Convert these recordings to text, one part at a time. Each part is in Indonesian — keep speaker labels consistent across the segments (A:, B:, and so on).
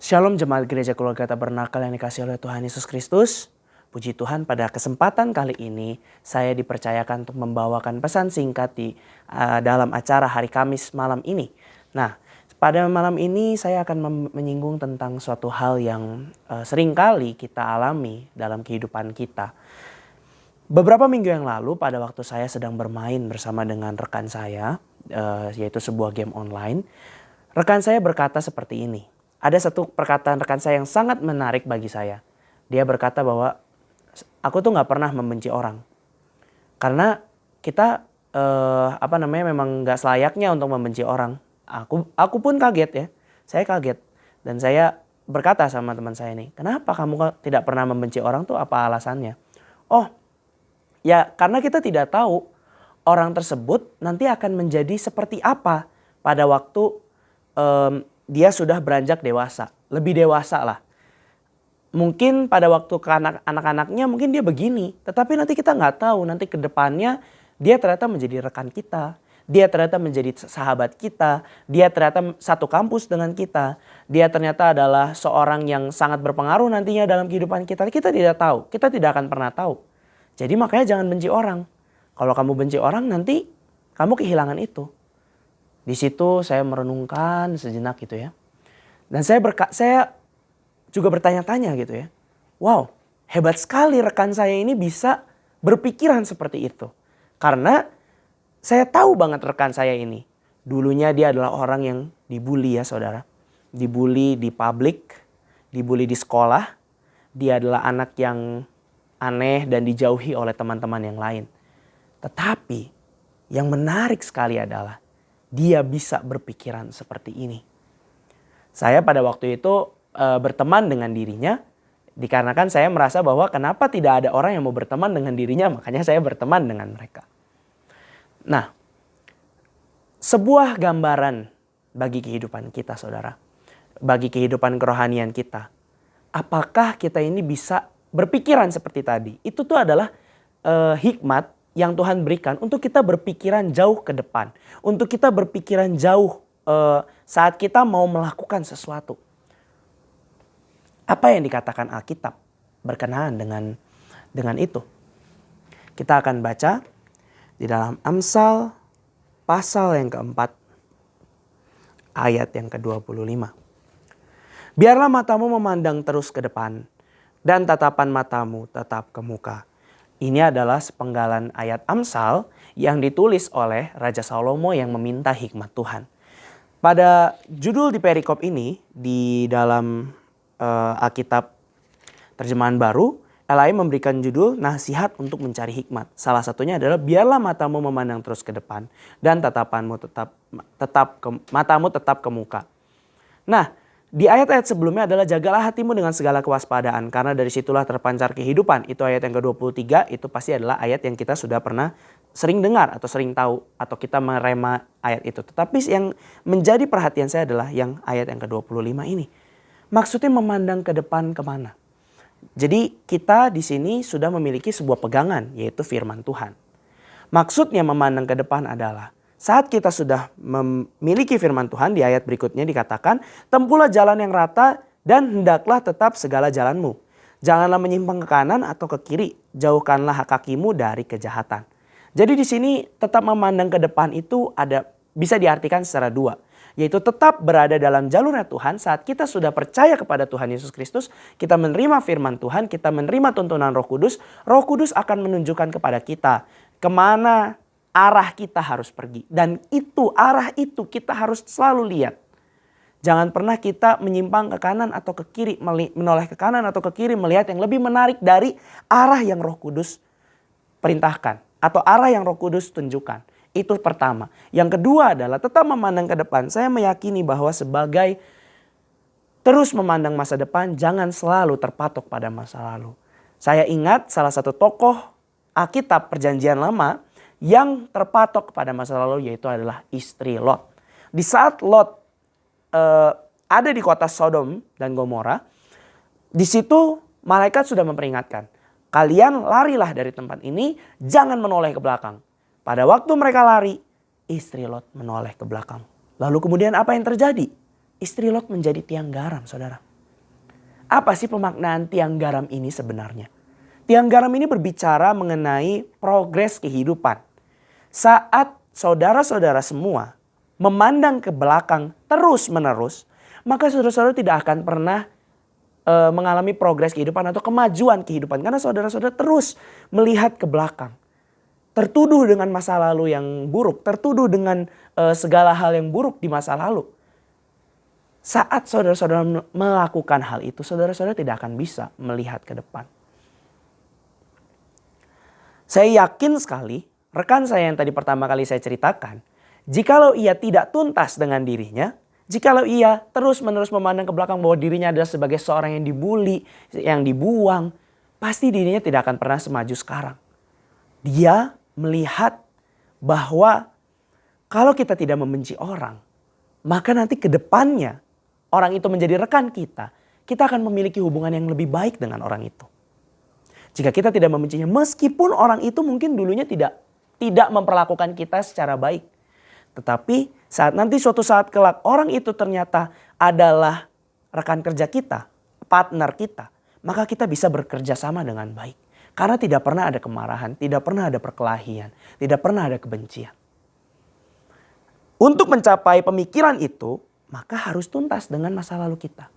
A: Shalom jemaat gereja keluarga tabernakel yang dikasihi oleh Tuhan Yesus Kristus. Puji Tuhan, pada kesempatan kali ini saya dipercayakan untuk membawakan pesan singkat di dalam acara hari Kamis malam ini. Nah, pada malam ini saya akan menyinggung tentang suatu hal yang seringkali kita alami dalam kehidupan kita. Beberapa minggu yang lalu pada waktu saya sedang bermain bersama dengan rekan saya, yaitu sebuah game online, rekan saya berkata seperti ini. Ada satu perkataan rekan saya yang sangat menarik bagi saya. Dia berkata bahwa aku tuh nggak pernah membenci orang. Karena kita memang nggak selayaknya untuk membenci orang. Aku pun kaget ya. Saya kaget. Dan saya berkata sama teman saya ini, kenapa kamu tidak pernah membenci orang tuh, apa alasannya? Oh, ya karena kita tidak tahu orang tersebut nanti akan menjadi seperti apa pada waktu dia sudah beranjak dewasa, lebih dewasa lah. Mungkin pada waktu ke anak-anaknya mungkin dia begini, tetapi nanti kita nggak tahu nanti ke depannya dia ternyata menjadi rekan kita, dia ternyata menjadi sahabat kita, dia ternyata satu kampus dengan kita, dia ternyata adalah seorang yang sangat berpengaruh nantinya dalam kehidupan kita. Kita tidak tahu, kita tidak akan pernah tahu. Jadi makanya jangan benci orang. Kalau kamu benci orang nanti kamu kehilangan itu. Di situ saya merenungkan sejenak gitu ya. Dan saya juga bertanya-tanya gitu ya. Wow, hebat sekali rekan saya ini bisa berpikiran seperti itu. Karena saya tahu banget rekan saya ini. Dulunya dia adalah orang yang dibully ya saudara. Dibully di publik, dibully di sekolah. Dia adalah anak yang aneh dan dijauhi oleh teman-teman yang lain. Tetapi yang menarik sekali adalah dia bisa berpikiran seperti ini. Saya pada waktu itu berteman dengan dirinya dikarenakan saya merasa bahwa kenapa tidak ada orang yang mau berteman dengan dirinya, makanya saya berteman dengan mereka. Nah, sebuah gambaran bagi kehidupan kita saudara, bagi kehidupan kerohanian kita. Apakah kita ini bisa berpikiran seperti tadi? Itu tuh adalah hikmat yang Tuhan berikan untuk kita berpikiran jauh ke depan. Untuk kita berpikiran jauh saat kita mau melakukan sesuatu. Apa yang dikatakan Alkitab berkenaan dengan itu? Kita akan baca di dalam Amsal pasal yang keempat ayat yang ke-25. Biarlah matamu memandang terus ke depan dan tatapan matamu tetap ke muka. Ini adalah sepenggalan ayat Amsal yang ditulis oleh Raja Salomo yang meminta hikmat Tuhan. Pada judul di perikop ini di dalam Alkitab terjemahan baru, LAI memberikan judul nasihat untuk mencari hikmat. Salah satunya adalah biarlah matamu memandang terus ke depan dan matamu tetap ke muka. Nah, di ayat-ayat sebelumnya adalah jagalah hatimu dengan segala kewaspadaan karena dari situlah terpancar kehidupan. Itu ayat yang ke-23, itu pasti adalah ayat yang kita sudah pernah sering dengar atau sering tahu atau kita merema ayat itu. Tetapi yang menjadi perhatian saya adalah yang ayat yang ke-25 ini. Maksudnya memandang ke depan kemana? Jadi kita di sini sudah memiliki sebuah pegangan yaitu firman Tuhan. Maksudnya memandang ke depan adalah saat kita sudah memiliki firman Tuhan, di ayat berikutnya dikatakan, tempuhlah jalan yang rata dan hendaklah tetap segala jalanmu. Janganlah menyimpang ke kanan atau ke kiri, jauhkanlah kakimu dari kejahatan. Jadi di sini tetap memandang ke depan itu bisa diartikan secara dua. Yaitu tetap berada dalam jalurnya Tuhan saat kita sudah percaya kepada Tuhan Yesus Kristus. Kita menerima firman Tuhan, kita menerima tuntunan Roh Kudus. Roh Kudus akan menunjukkan kepada kita kemana arah kita harus pergi. Dan arah itu kita harus selalu lihat. Jangan pernah kita menyimpang ke kanan atau ke kiri, menoleh ke kanan atau ke kiri melihat yang lebih menarik dari arah yang Roh Kudus perintahkan. Atau arah yang Roh Kudus tunjukkan. Itu pertama. Yang kedua adalah tetap memandang ke depan. Saya meyakini bahwa sebagai terus memandang masa depan, jangan selalu terpatok pada masa lalu. Saya ingat salah satu tokoh Alkitab Perjanjian Lama yang terpatok kepada masa lalu yaitu adalah istri Lot. Di saat Lot ada di kota Sodom dan Gomora, di situ malaikat sudah memperingatkan, kalian larilah dari tempat ini, jangan menoleh ke belakang. Pada waktu mereka lari, istri Lot menoleh ke belakang. Lalu kemudian apa yang terjadi? Istri Lot menjadi tiang garam, saudara. Apa sih pemaknaan tiang garam ini sebenarnya? Tiang garam ini berbicara mengenai progres kehidupan. Saat saudara-saudara semua memandang ke belakang terus-menerus, maka saudara-saudara tidak akan pernah mengalami progres kehidupan atau kemajuan kehidupan. Karena saudara-saudara terus melihat ke belakang. Tertuduh dengan masa lalu yang buruk, tertuduh dengan segala hal yang buruk di masa lalu. Saat saudara-saudara melakukan hal itu, saudara-saudara tidak akan bisa melihat ke depan. Saya yakin sekali, rekan saya yang tadi pertama kali saya ceritakan, jikalau ia tidak tuntas dengan dirinya, jikalau ia terus-menerus memandang ke belakang bahwa dirinya adalah sebagai seorang yang dibully, yang dibuang, pasti dirinya tidak akan pernah semaju sekarang. Dia melihat bahwa kalau kita tidak membenci orang, maka nanti ke depannya orang itu menjadi rekan kita, kita akan memiliki hubungan yang lebih baik dengan orang itu. Jika kita tidak membencinya, meskipun orang itu mungkin dulunya tidak memperlakukan kita secara baik. Tetapi nanti suatu saat kelak orang itu ternyata adalah rekan kerja kita, partner kita. Maka kita bisa bekerja sama dengan baik. Karena tidak pernah ada kemarahan, tidak pernah ada perkelahian, tidak pernah ada kebencian. Untuk mencapai pemikiran itu, maka harus tuntas dengan masa lalu kita.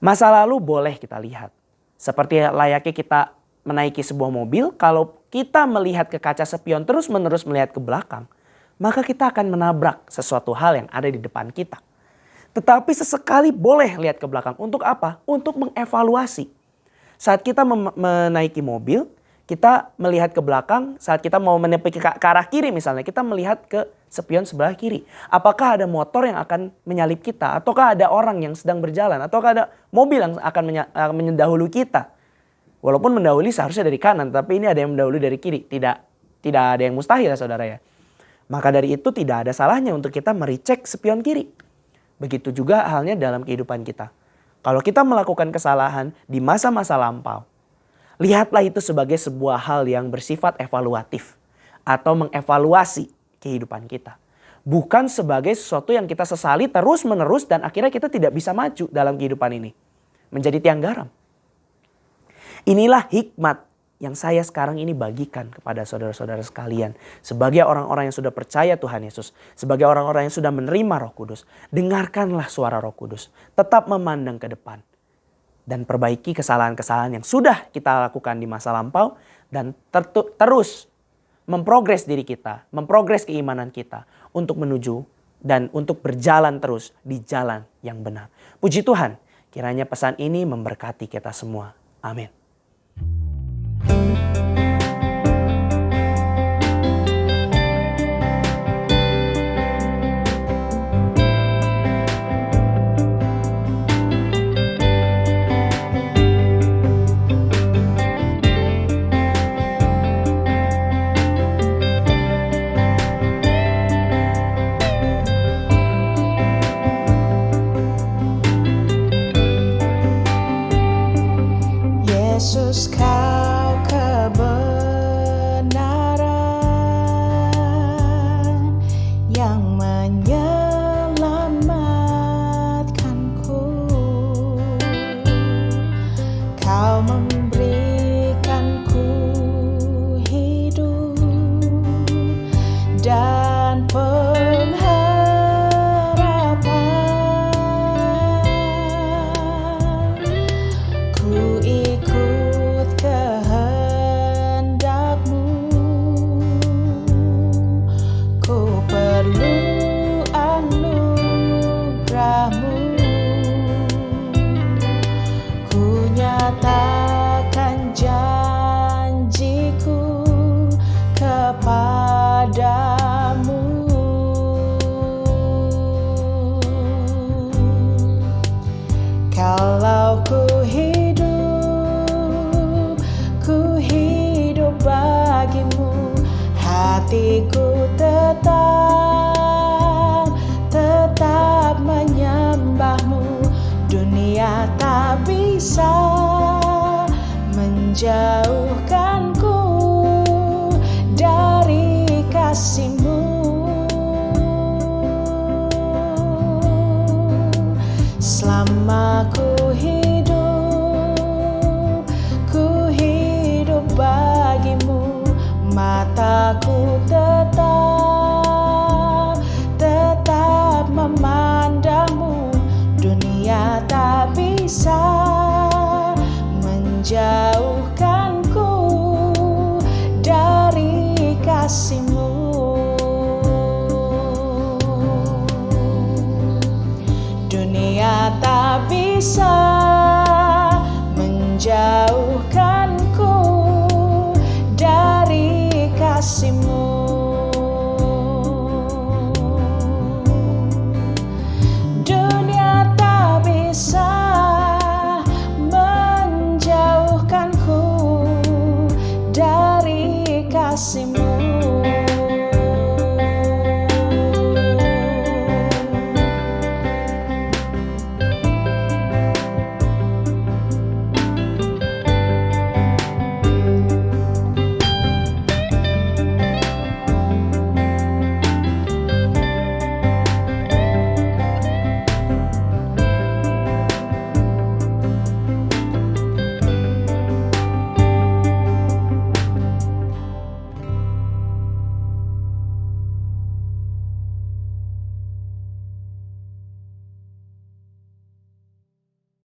A: Masa lalu boleh kita lihat. Seperti layaknya kita menaiki sebuah mobil, kalau kita melihat ke kaca spion terus-menerus melihat ke belakang, maka kita akan menabrak sesuatu hal yang ada di depan kita. Tetapi sesekali boleh lihat ke belakang. Untuk apa? Untuk mengevaluasi. Saat kita menaiki mobil, kita melihat ke belakang, saat kita mau menepi ke arah kiri misalnya, kita melihat ke spion sebelah kiri. Apakah ada motor yang akan menyalip kita? Ataukah ada orang yang sedang berjalan? Ataukah ada mobil yang akan mendahului kita? Walaupun mendahului seharusnya dari kanan, tapi ini ada yang mendahului dari kiri. Tidak ada yang mustahil ya saudara ya. Maka dari itu tidak ada salahnya untuk kita merecek spion kiri. Begitu juga halnya dalam kehidupan kita. Kalau kita melakukan kesalahan di masa-masa lampau, lihatlah itu sebagai sebuah hal yang bersifat evaluatif. Atau mengevaluasi kehidupan kita. Bukan sebagai sesuatu yang kita sesali terus-menerus dan akhirnya kita tidak bisa maju dalam kehidupan ini. Menjadi tiang garam. Inilah hikmat yang saya sekarang ini bagikan kepada saudara-saudara sekalian. Sebagai orang-orang yang sudah percaya Tuhan Yesus. Sebagai orang-orang yang sudah menerima Roh Kudus. Dengarkanlah suara Roh Kudus. Tetap memandang ke depan. Dan perbaiki kesalahan-kesalahan yang sudah kita lakukan di masa lampau. Dan terus memprogres diri kita. Memprogres keimanan kita. Untuk menuju dan untuk berjalan terus di jalan yang benar. Puji Tuhan, kiranya pesan ini memberkati kita semua. Amin.
B: Yesus, kau kebenaran yang menyelamatkanku. Kau memberikanku hidup dan pengharapan. Ku ikut kehendak-Mu, ku perlu anugerah-Mu. Ku nyatakan janjiku kepadamu. Kalau ku hidup bagimu, hatiku tetap menyembah-Mu. Dunia tak bisa menjauhkanku dari kasih-Mu. Selama ku hidup bisa